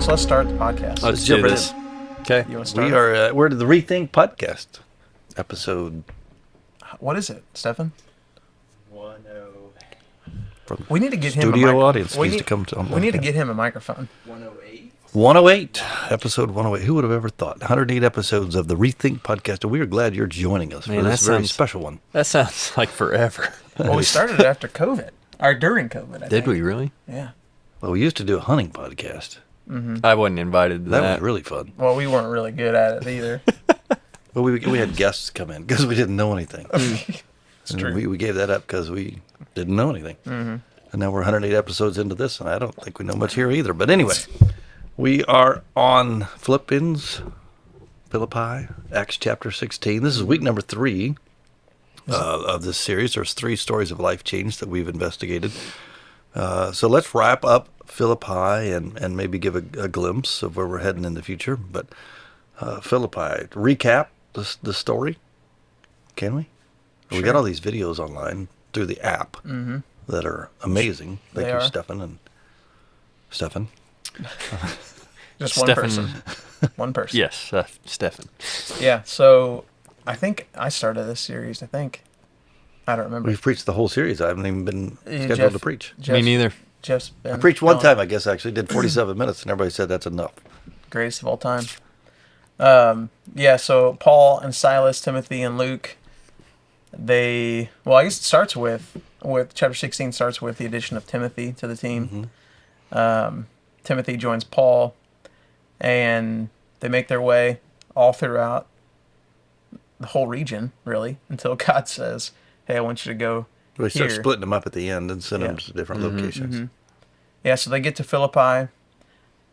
let's start the podcast. Let's jump do right this. in. Okay. You wanna start? We're to the ReThink podcast episode. What is it, Stefan? 10. From We need to get him a studio audience we needs need, to come to. we need to get him a microphone. 108. 108, episode 108. Who would have ever thought? 108 episodes of the ReThink podcast. And we are glad you're joining us Man, for this that very sounds- special one. That sounds like forever. Well, we started it after COVID, or during COVID. I Did think. we really? Yeah. Well, we used to do a hunting podcast. I wasn't invited to That that. was really fun. Well, we weren't really good at it either. Well, we had guests come in because we didn't know anything. It's And true. We gave that up because we didn't know anything. Mm-hmm. And now we're 108 episodes into this, and I don't think we know much here either. But anyway, we are on Philippi, Acts chapter 16. This is week number 3 of this series. There's 3 stories of life change that we've investigated. So let's wrap up Philippi and maybe give a glimpse of where we're heading in the future. But Philippi, recap the story, can we? We got all these videos online through the app that are amazing. Thank They you, are. Stefan and Stefan. Just one Stefan- person. One person. Yes, Stefan. Yeah. So I think I started this series. I don't remember. We've preached the whole series. I haven't even been Yeah, scheduled Jeff- to preach. Me neither. Jeff's been I preached one gone. time, I guess, actually. Did 47 minutes, and everybody said that's enough. Greatest of all time. Yeah, so Paul and Silas, Timothy and Luke, I guess it starts with chapter 16 starts with the addition of Timothy to the team. Timothy joins Paul, and they make their way all throughout the whole region, really, until God says, hey, I want you to go We start here. splitting them up at the end and sending Yeah. them to different locations. Yeah, so they get to Philippi.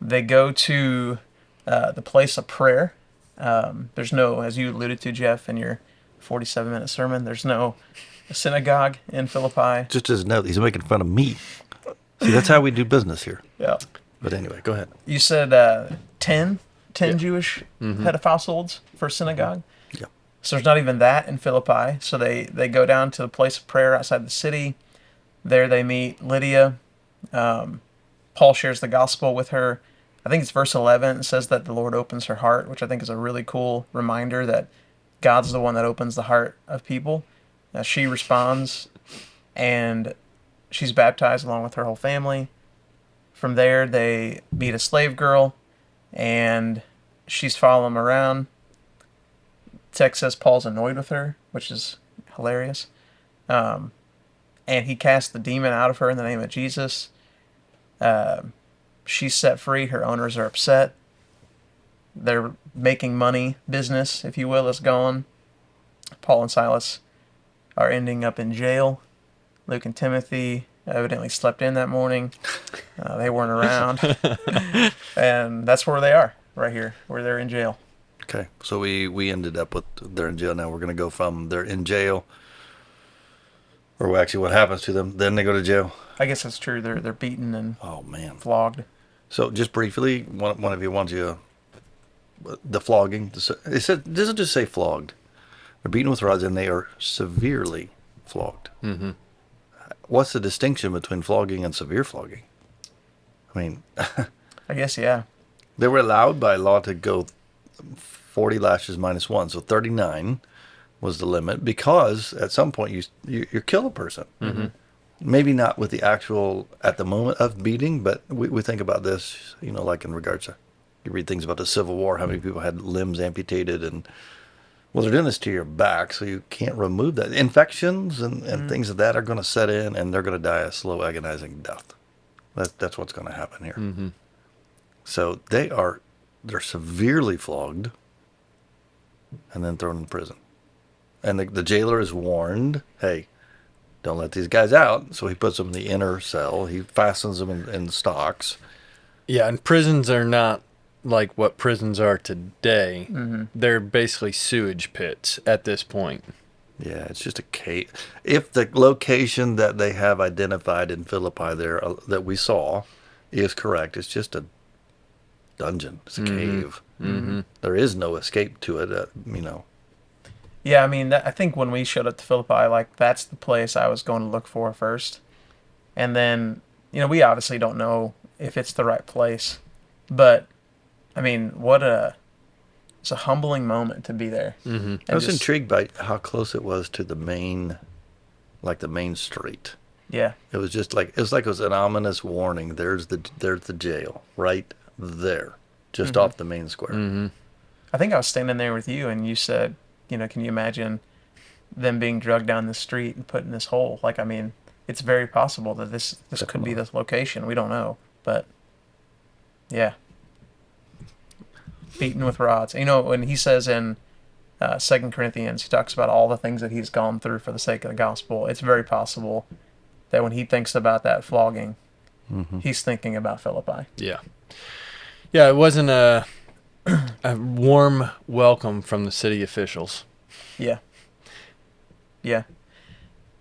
They go to the place of prayer. There's no, as you alluded to, Jeff, in your 47-minute sermon, there's no synagogue in Philippi. Just as a note, he's making fun of me. See, that's how we do business here. Yeah. But anyway, go ahead. You said 10 Jewish head of households for synagogue. Yeah. So there's not even that in Philippi. So they go down to the place of prayer outside the city. There they meet Lydia. Paul shares the gospel with her. I think it's verse 11. It says that the Lord opens her heart, which I think is a really cool reminder that God's the one that opens the heart of people. She responds, and she's baptized along with her whole family. From there, they meet a slave girl, and she's following them around. Text says Paul's annoyed with her, which is hilarious. And he casts the demon out of her in the name of Jesus. She's set free. Her owners are upset. They're making money. Business, if you will, is gone. Paul and Silas are ending up in jail. Luke and Timothy evidently slept in that morning. They weren't around. And that's where they are, right here, where they're in jail. Okay, so we ended up with they're in jail. Now we're going to go from they're in jail, or actually what happens to them, then they go to jail. I guess that's true. They're beaten and Oh, man. flogged. So just briefly, one of you wants you, the flogging. It says, it doesn't just say flogged. They're beaten with rods and they are severely flogged. Mm-hmm. What's the distinction between flogging and severe flogging? I mean, I guess, yeah. they were allowed by law to go 40 lashes minus 1, so 39 was the limit because at some point you kill a person. Mm-hmm. Maybe not with the actual at the moment of beating, but we think about this, like in regards to you read things about the Civil War, how many people had limbs amputated, and well, they're doing this to your back, so you can't remove that. Infections and things of that are going to set in, and they're going to die a slow, agonizing death. That's what's going to happen here. Mm-hmm. So they're severely flogged and then thrown in prison. And the jailer is warned, hey, don't let these guys out. So he puts them in the inner cell. He fastens them in stocks. Yeah, and prisons are not like what prisons are today. Mm-hmm. They're basically sewage pits at this point. Yeah, it's just a cave. If the location that they have identified in Philippi there that we saw is correct, it's just a dungeon. It's a cave. Mm-hmm. There is no escape to it, Yeah, I mean, I think when we showed up to Philippi, that's the place I was going to look for first. And then, we obviously don't know if it's the right place. But I mean, it's a humbling moment to be there. Mm-hmm. I was intrigued by how close it was to the main, like the main street. Yeah. It was just like it was an ominous warning. There's the jail right there, just off the main square. Mm-hmm. I think I was standing there with you, and you said, can you imagine them being drugged down the street and put in this hole? Like, I mean, it's very possible that this could be this location. We don't know, but yeah, beaten with rods. When he says in 2 Corinthians, he talks about all the things that he's gone through for the sake of the gospel. It's very possible that when he thinks about that flogging, he's thinking about Philippi. Yeah. Yeah, it wasn't a warm welcome from the city officials. Yeah. Yeah.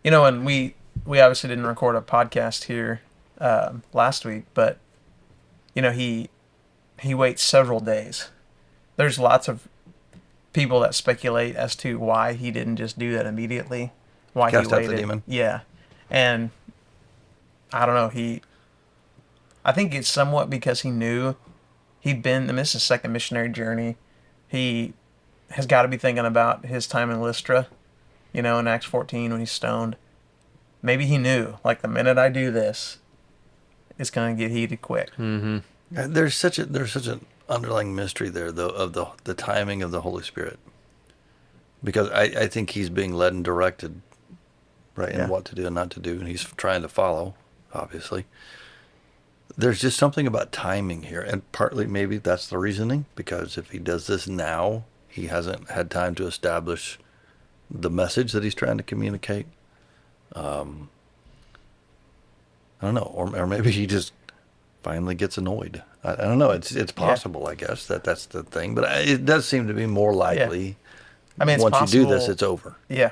And we obviously didn't record a podcast here last week, but he waits several days. There's lots of people that speculate as to why he didn't just do that immediately. Why Cast he out waited. the demon. Yeah. And I don't know, I think it's somewhat because he knew and this is his second missionary journey. He has got to be thinking about his time in Lystra, in Acts 14 when he's stoned. Maybe he knew, like, the minute I do this, it's going to get heated quick. Mm-hmm. There's such an underlying mystery there, though, of the timing of the Holy Spirit, because I think he's being led and directed, right, in what to do and not to do, and he's trying to follow, obviously. There's just something about timing here, and partly maybe that's the reasoning, because if he does this now, he hasn't had time to establish the message that he's trying to communicate. I don't know, or maybe he just finally gets annoyed. I don't know. It's possible, I guess, that's the thing, but it does seem to be more likely. Yeah. I mean, it's once possible, you do this, it's over. Yeah.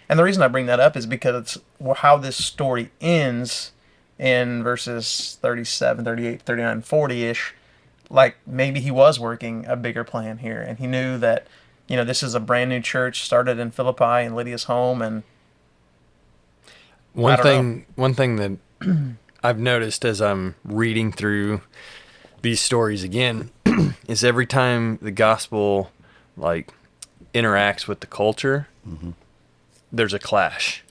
And the reason I bring that up is because it's how this story ends in verses 37, 38, 39, 40-ish. Like, maybe he was working a bigger plan here, and he knew that, this is a brand new church started in Philippi in Lydia's home, and One thing that I've noticed as I'm reading through these stories again is every time the gospel interacts with the culture, there's a clash.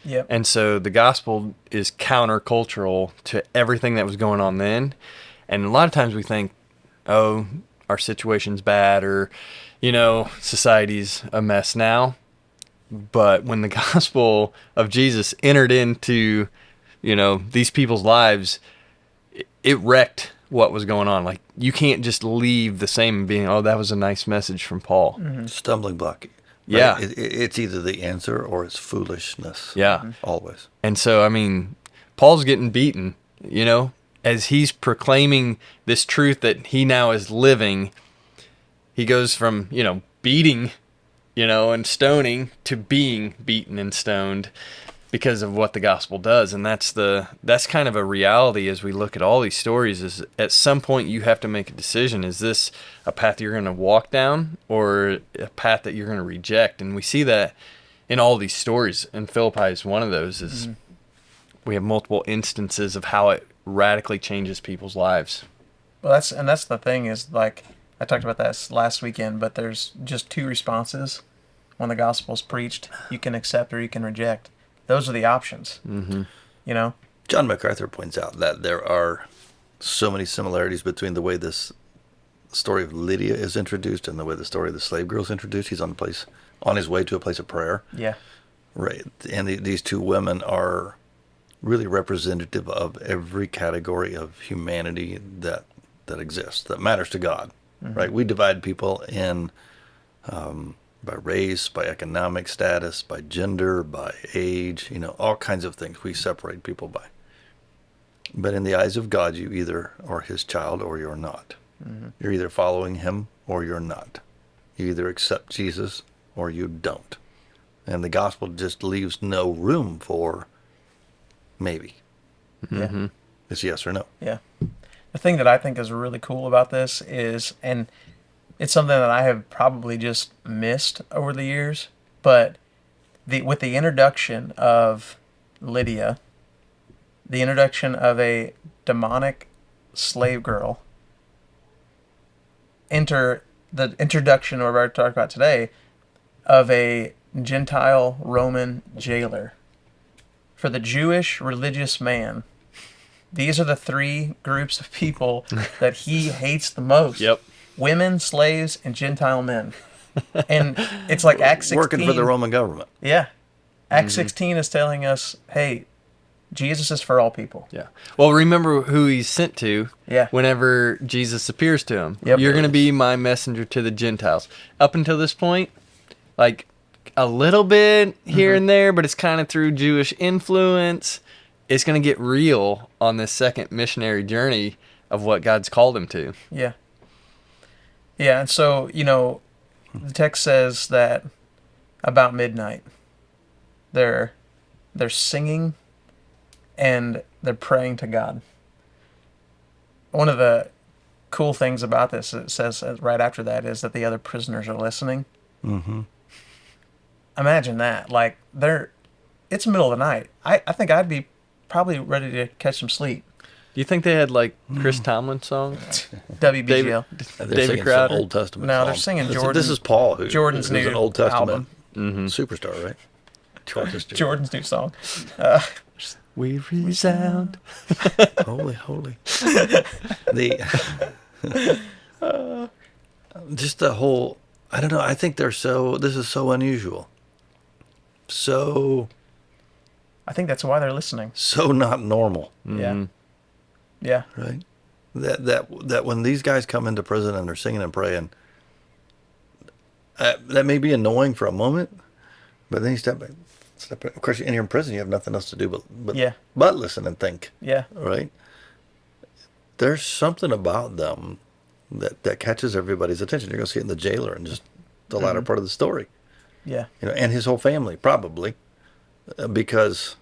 Yep. And so the gospel is countercultural to everything that was going on then. And a lot of times we think, oh, our situation's bad, or, society's a mess now. But when the gospel of Jesus entered into, these people's lives, it wrecked what was going on. Like, you can't just leave the same being, oh, that was a nice message from Paul. Stumbling block. Right? Yeah. It's either the answer or it's foolishness. Yeah. Always. And so, I mean, Paul's getting beaten, as he's proclaiming this truth that he now is living. He goes from, beating, and stoning to being beaten and stoned because of what the gospel does. And that's kind of a reality as we look at all these stories, is at some point you have to make a decision. Is this a path you're going to walk down, or a path that you're going to reject? And we see that in all these stories, and Philippi is one of those. Is we have multiple instances of how it radically changes people's lives. Well, that's the thing, is, like, I talked about that last weekend, but there's just two responses when the gospel's preached. You can accept or you can reject. Those are the options. Mm-hmm. John MacArthur points out that there are so many similarities between the way this story of Lydia is introduced and the way the story of the slave girl is introduced. He's on his way to a place of prayer. Yeah. Right. And these two women are really representative of every category of humanity that exists, that matters to God. Right. We divide people in by race, by economic status, by gender, by age, all kinds of things we separate people by. But in the eyes of God, you either are his child or you're not. You're either following him or you're not. You either accept Jesus or you don't. And the gospel just leaves no room for maybe. Yeah. It's yes or no. Yeah. The thing that I think is really cool about this is, and it's something that I have probably just missed over the years, but with the introduction of Lydia, the introduction of a demonic slave girl enter the introduction we're about to talk about today of a Gentile Roman jailer. For the Jewish religious man, these are the three groups of people that he hates the most. Yep. Women, slaves, and Gentile men. And it's like Acts 16. Working for the Roman government. Yeah. Acts 16 is telling us, hey, Jesus is for all people. Yeah. Well, remember who he's sent to. Yeah. Whenever Jesus appears to him. Yep. You're going to be my messenger to the Gentiles. Up until this point, like a little bit here and there, but it's kind of through Jewish influence. It's going to get real on this second missionary journey of what God's called him to. Yeah. Yeah, and so, the text says that about midnight, they're singing and they're praying to God. One of the cool things about this, it says right after that, is that the other prisoners are listening. Mm-hmm. Imagine that. Like, it's the middle of the night. I think I'd be probably ready to catch some sleep. Do you think they had like Chris Tomlin songs? WBGL. They're David singing Crowder? some Old Testament No, they're songs. singing This- Jordan. This is Paul, Jordan's who's new an Old Testament album. superstar, right? Jordan's new song. We resound. Holy. Just the whole, I don't know, I think this is so unusual. So I think that's why they're listening. not normal, Yeah. Yeah. right? That when these guys come into prison and they're singing and praying, that may be annoying for a moment, but then you step back. Of course, you're in prison, you have nothing else to do but listen and think. Yeah. Right? There's something about them that catches everybody's attention. You're going to see it in the jailer and just the latter part of the story. Yeah. And his whole family, probably, because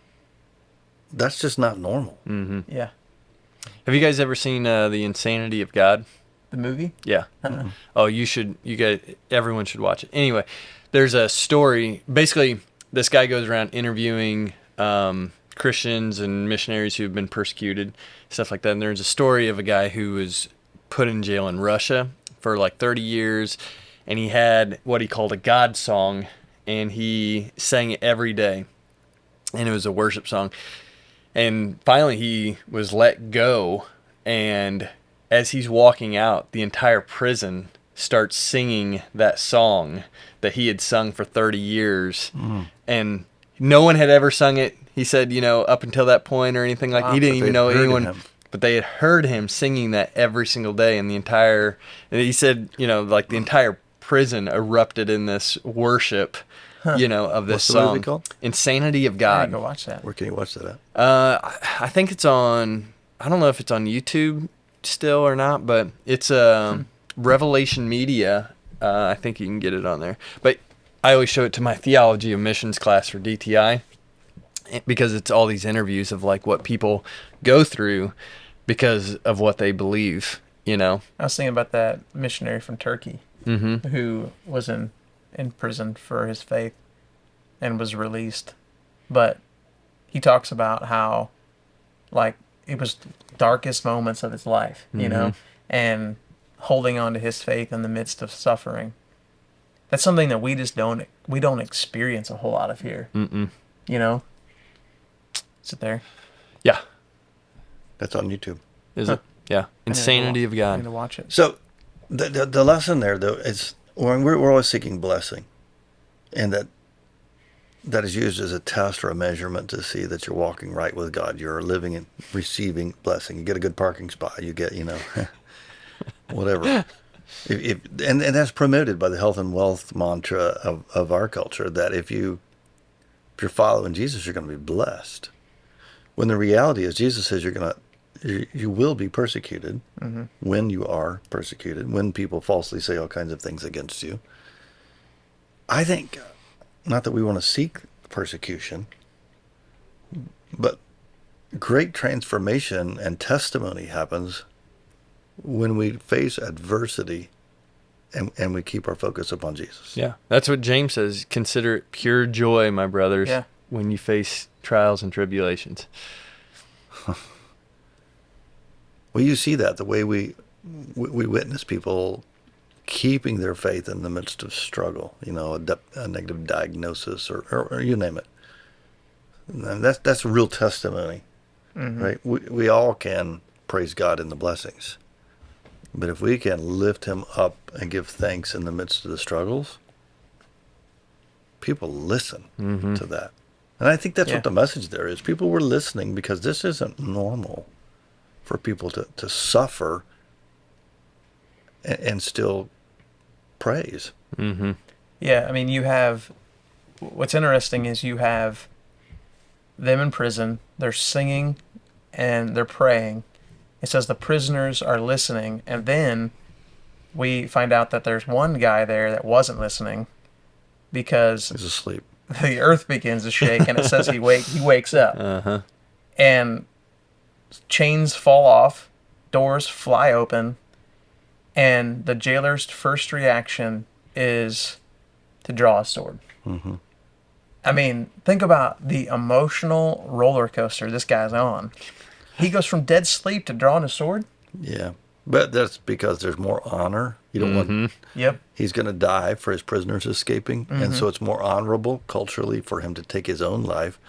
that's just not normal. Yeah. Have you guys ever seen The Insanity of God? The movie? Yeah. Oh, everyone should watch it. Anyway, there's a story. Basically, this guy goes around interviewing Christians and missionaries who've been persecuted, stuff like that. And there's a story of a guy who was put in jail in Russia for like 30 years, and he had what he called a God song, and he sang it every day, and it was a worship song. And finally, he was let go, and as he's walking out, the entire prison starts singing that song that he had sung for 30 years. And no one had ever sung it, he said, up until that point or anything like that. He didn't even know anyone, but they had heard him singing that every single day. And he said, like the entire prison erupted in this worship, of this What's the song. movie called? Insanity of I God. gotta go watch that. Where can you watch that at? I think it's on, I don't know if it's on YouTube still or not, but it's Revelation Media. I think you can get it on there. But I always show it to my theology of missions class for DTI because it's all these interviews of like what people go through because of what they believe, I was thinking about that missionary from Turkey who was in prison for his faith and was released. But he talks about how, like, it was darkest moments of his life, and holding on to his faith in the midst of suffering. That's something that we don't experience a whole lot of here. Is it there? Yeah. That's on YouTube. Is it? Yeah. Insanity of I God. need to watch it. So the lesson there, though, is we're always seeking blessing, and that is used as a test or a measurement to see that you're walking right with God. You're living and receiving blessing. You get a good parking spot. You get, whatever. And that's promoted by the health and wealth mantra of our culture, that if you're following Jesus, you're going to be blessed. When the reality is, Jesus says you will be persecuted when you are persecuted, when people falsely say all kinds of things against you. I think, not that we want to seek persecution, but great transformation and testimony happens when we face adversity and we keep our focus upon Jesus. Yeah. That's what James says. Consider it pure joy, my brothers, when you face trials and tribulations. Well, you see that the way we witness people keeping their faith in the midst of struggle, a negative diagnosis or you name it. And that's a real testimony, right? We all can praise God in the blessings. But if we can lift him up and give thanks in the midst of the struggles, people listen to that. And I think that's what the message there is. People were listening because this isn't normal for people to suffer and still praise. Mm-hmm. Yeah, I mean, what's interesting is you have them in prison, they're singing and they're praying. It says the prisoners are listening, and then we find out that there's one guy there that wasn't listening because He's asleep. the earth begins to shake, and it says he wakes up. Uh-huh. And chains fall off, doors fly open, and the jailer's first reaction is to draw a sword. Mm-hmm. I mean, think about the emotional roller coaster this guy's on. He goes from dead sleep to drawing a sword. Yeah. But that's because there's more honor. You don't want... Yep. He's going to die for his prisoners escaping. And so it's more honorable culturally for him to take his own life.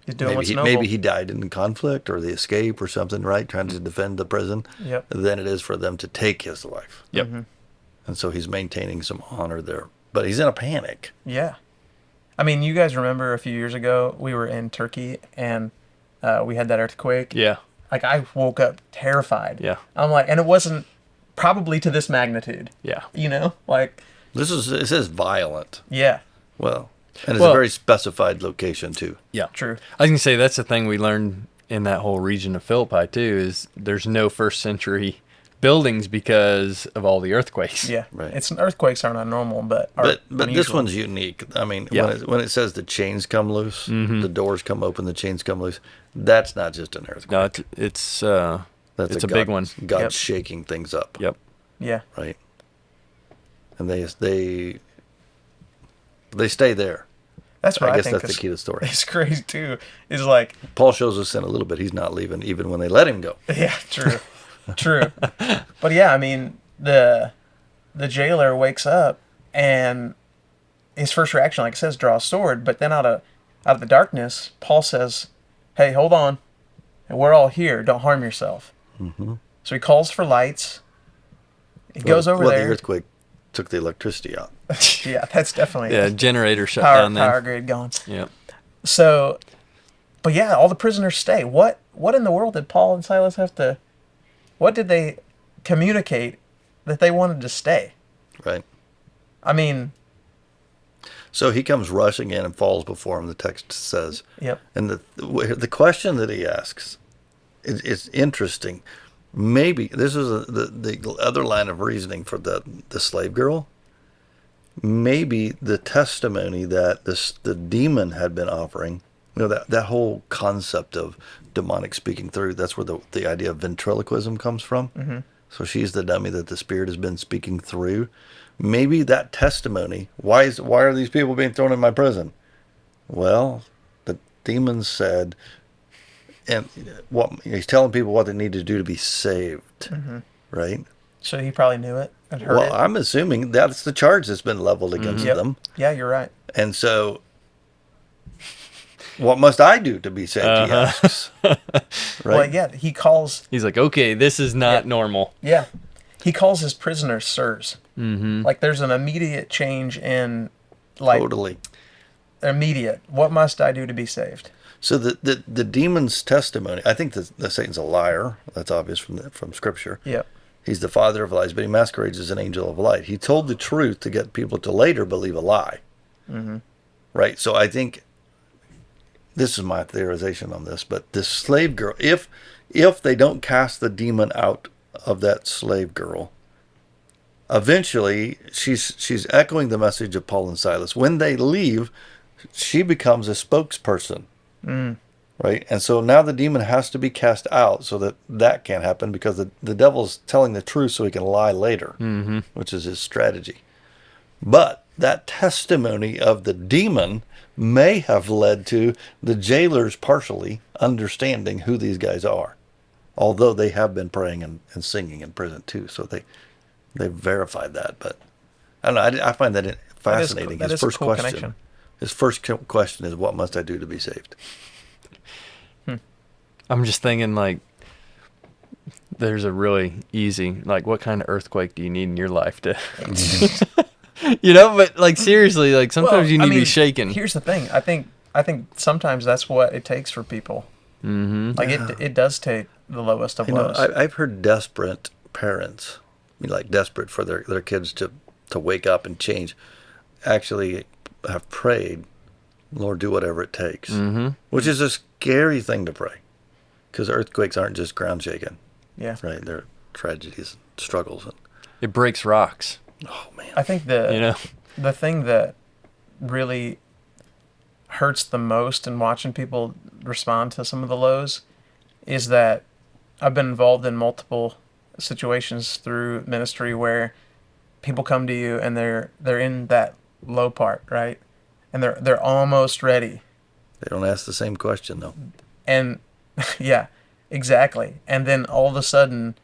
He's doing what's noble. Maybe he died in conflict or the escape or something, right? Trying to defend the prison. Yep. Than it is for them to take his life. Yep. And so he's maintaining some honor there. But he's in a panic. Yeah. I mean, you guys remember a few years ago, we were in Turkey and we had that earthquake. Yeah. Like, I woke up terrified. Yeah. I'm like, and it wasn't probably to this magnitude. Yeah. Like. It says violent. Yeah. Well, and it's a very specified location too. Yeah. True. I was going to say, that's the thing we learned in that whole region of Philippi, too, is there's no first century buildings because of all the earthquakes. Yeah. Right. Earthquakes are not normal, but But unusual. this one's unique. I mean, when it says the chains come loose, the doors come open, the chains come loose, that's not just an earthquake. No, it's a big one. God shaking things up. Yep. Yeah. Right. And they stay there. That's what I I guess think that's the key to the story. It's crazy too. Is like, Paul shows us in a little bit he's not leaving even when they let him go. yeah, true, true. But yeah, I mean, the jailer wakes up and his first reaction, like it says, draw a sword. But then out of the darkness, Paul says, "Hey, hold on, we're all here. Don't harm yourself." Mm-hmm. So he calls for lights. He goes over there. The earthquake took the electricity out. Yeah, that's definitely generator shut down then. Power grid gone. Yep. So, but yeah, all the prisoners stay. What in the world did Paul and Silas have to? What did they communicate that they wanted to stay? Right. I mean, so he comes rushing in and falls before him, the text says. Yep. And the question that he asks is interesting. Maybe this is the other line of reasoning for the slave girl. Maybe the testimony that the demon had been offering, that whole concept of demonic speaking through, that's where the idea of ventriloquism comes from. Mm-hmm. So she's the dummy that the spirit has been speaking through. Maybe that testimony, why are these people being thrown in my prison? Well, the demons said, and he's telling people what they need to do to be saved, right? so he probably knew it and heard Well, it. I'm assuming that's the charge that's been leveled against Yep. them. Yeah, you're right. And so, what must I do to be saved, he asks. Right? Well, yeah, he calls. He's like, okay, this is not Yeah. normal. Yeah, he calls his prisoners sirs. Mm-hmm. Like, there's an immediate change in, like, Totally. immediate. What must I do to be saved? So the demon's testimony, I think that Satan's a liar. That's obvious from Scripture. Yep. He's the father of lies, but he masquerades as an angel of light. He told the truth to get people to later believe a lie. Mm-hmm. Right? So I think, this is my theorization on this, but this slave girl, if they don't cast the demon out of that slave girl, eventually she's echoing the message of Paul and Silas. When they leave, she becomes a spokesperson. Right? And so now the demon has to be cast out so that can't happen, because the devil's telling the truth so he can lie later, which is his strategy. But that testimony of the demon may have led to the jailers partially understanding who these guys are, although they have been praying and singing in prison too. So they've verified that, but I don't know. I find that fascinating. That His is a first cool question. connection. His first question is, "What must I do to be saved?" I'm just thinking like, there's a really easy, like, what kind of earthquake do you need in your life to, but like seriously, like sometimes you need to be shaken. Here's the thing. I think sometimes that's what it takes for people. Mm-hmm. Like it does take the lowest of lows. I've heard desperate parents, like desperate for their kids to wake up and change, actually have prayed, Lord, do whatever it takes, which is a scary thing to pray, because earthquakes aren't just ground shaking. Yeah. Right. They're tragedies and struggles. And, It breaks rocks. oh, man. I think the thing that really hurts the most in watching people respond to some of the lows is that I've been involved in multiple situations through ministry where people come to you and they're in that low part, right? And they're almost ready. They don't ask the same question, though. And yeah, exactly. And then all of a sudden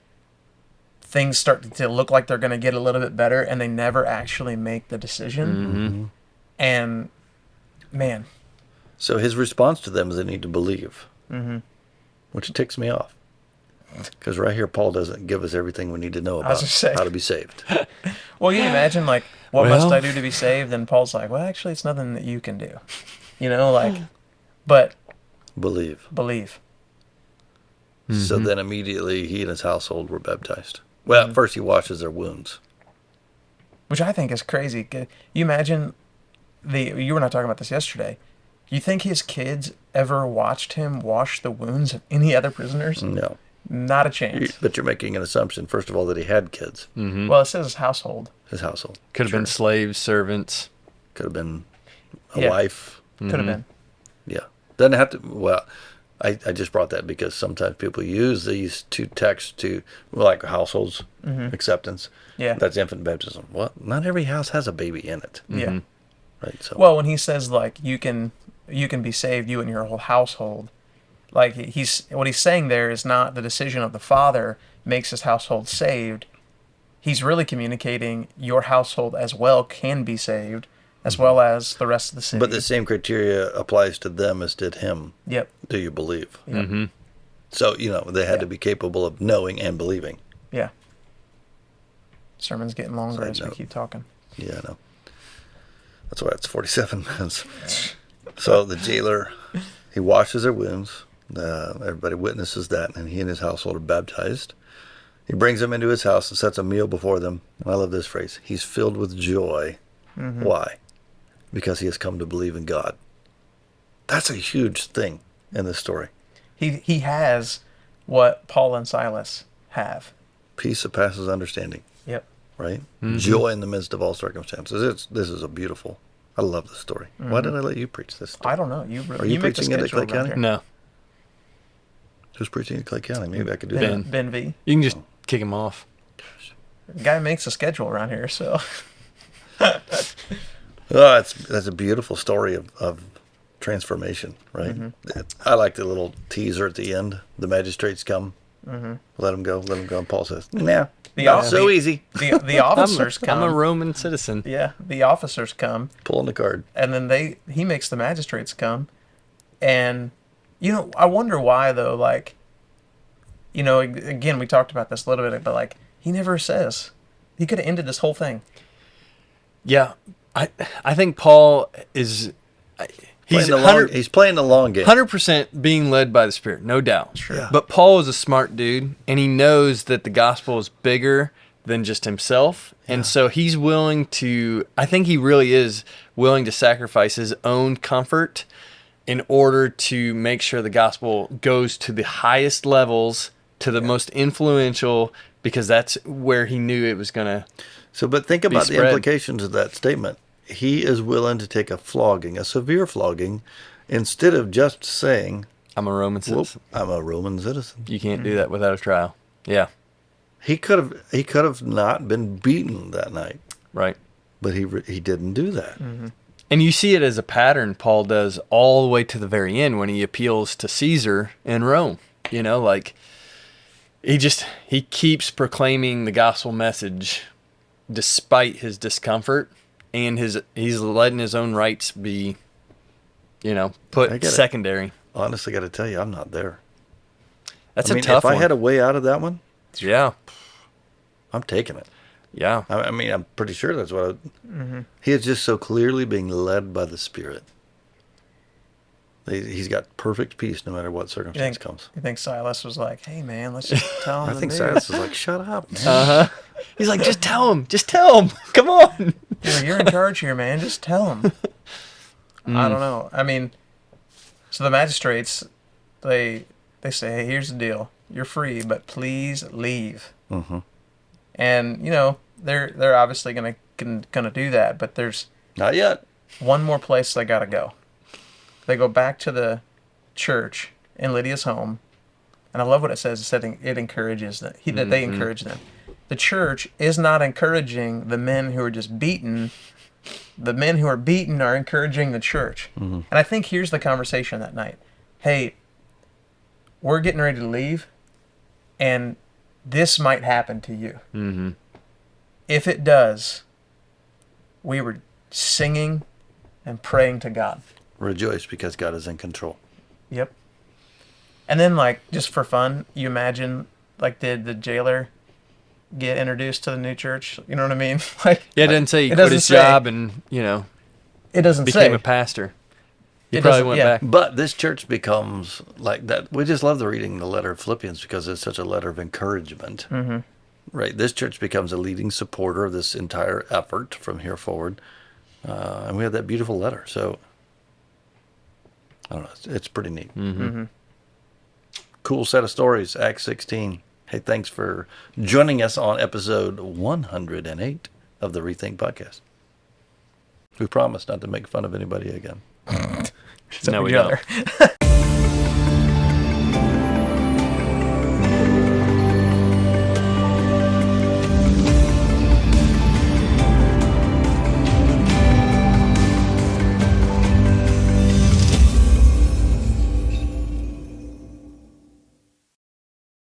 things start to look like they're going to get a little bit better and they never actually make the decision. And man, So his response to them is they need to believe, which ticks me off. Because right here, Paul doesn't give us everything we need to know was about gonna say. how to be saved. well, you imagine like, what Well- must I do to be saved? And Paul's like, well, actually, it's nothing that you can do, like, but Believe. believe. So then immediately he and his household were baptized. Well, first he washes their wounds. Which I think is crazy. You imagine you were not talking about this yesterday. You think his kids ever watched him wash the wounds of any other prisoners? No. Not a chance. But you're making an assumption, first of all, that he had kids, Well, it says his household. his household. Could have been slaves, servants. Could have been a Yeah. wife. Could have been. Yeah. Doesn't have to, well, I just brought that because sometimes people use these two texts to, like households, acceptance. Yeah. That's infant baptism. Well, not every house has a baby in it. Yeah. Right. So, Well, when he says like you can be saved, you and your whole household, like what he's saying there is not the decision of the father makes his household saved. He's really communicating your household as well can be saved, as well as the rest of the city. but the same criteria applies to them as did him. Yep. Do you believe? Yep. So, they had to be capable of knowing and believing. Yeah. Sermon's getting longer Side as we note. keep talking. Yeah, I know. That's why it's 47 minutes. So the jailer, he washes their wounds. Everybody witnesses that, and he and his household are baptized. He brings them into his house and sets a meal before them. And I love this phrase. He's filled with joy. Why? Because he has come to believe in God. That's a huge thing in this story. He has what Paul and Silas have. Peace surpasses understanding, Yep. right? Joy in the midst of all circumstances. This is a beautiful. I love this story. Why did I let you preach this? I don't know. You Are you make the preaching it at schedule Clay around County? here. No, Who's preaching in Clay County? Maybe I could do Ben, that. Ben V. you can just kick him off. Guy makes a schedule around here, so Oh, that's a beautiful story of transformation, right? I like the little teaser at the end. The magistrates come, let them go. And Paul says, "Nah, not so easy." the officers come. I'm a Roman citizen. Yeah, the officers come, Pulling the card. and then he makes the magistrates come, and I wonder why though. Like, again, we talked about this a little bit, but like he never says. He could have ended this whole thing. Yeah, I think Paul is he's He's playing the long game. 100% being led by the Spirit, no doubt. Sure. Yeah. But Paul is a smart dude, and he knows that the gospel is bigger than just himself. And so he's willing to, I think he really is willing to sacrifice his own comfort in order to make sure the gospel goes to the highest levels, to the most influential, because that's where he knew it was going to. So, but think about the spread. implications of that statement. He is willing to take a flogging, a severe flogging, instead of just saying, I'm a Roman "Whoop, citizen. I'm a Roman citizen." You can't do that without a trial. Yeah, He could have not been beaten that night, right. but he didn't do that. And you see it as a pattern Paul does all the way to the very end when he appeals to Caesar in Rome. Like he keeps proclaiming the gospel message despite his discomfort and he's letting his own rights be, I put get it. secondary. Honestly, got to tell you, I'm not there. That's I mean, a tough if I one. had a way out of that one, Yeah. I'm taking it. Yeah. I mean, I'm pretty sure that's what he is just so clearly being led by the Spirit. He's got perfect peace no matter what circumstance comes. You think Silas was like, "Hey man, let's just tell him I the think news." Silas is like, shut up, man. Uh-huh. He's like, just tell him. Just tell him. Come on. You're in charge here, man. Just tell him. I don't know. I mean, so the magistrates, they say, "Hey, here's the deal. You're free, but please leave." Mm-hmm. And they're obviously gonna do that, but there's Not yet. one more place they gotta go. They go back to the church in Lydia's home, and I love what it says. It said it encourages that they encourage them. The church is not encouraging the men who are just beaten. The men who are beaten are encouraging the church. And I think here's the conversation that night. Hey, we're getting ready to leave, and this might happen to you. Mm-hmm. If it does, we were singing and praying to God. Rejoice because God is in control. Yep. And then, just for fun, you imagine, did the jailer get introduced to the new church? You know what I mean? Yeah, it didn't say he it quit doesn't his say. job and, It doesn't became say. a pastor. He It probably doesn't- went yeah. back. But this church becomes like that. We just love the reading the letter of Philippians because it's such a letter of encouragement. Mm-hmm. Right. This church becomes a leading supporter of this entire effort from here forward. And we have that beautiful letter. So, I don't know. It's pretty neat. Mm-hmm. Cool set of stories, Acts 16. Hey, thanks for joining us on episode 108 of the ReThink podcast. We promise not to make fun of anybody again. No, we each don't. other.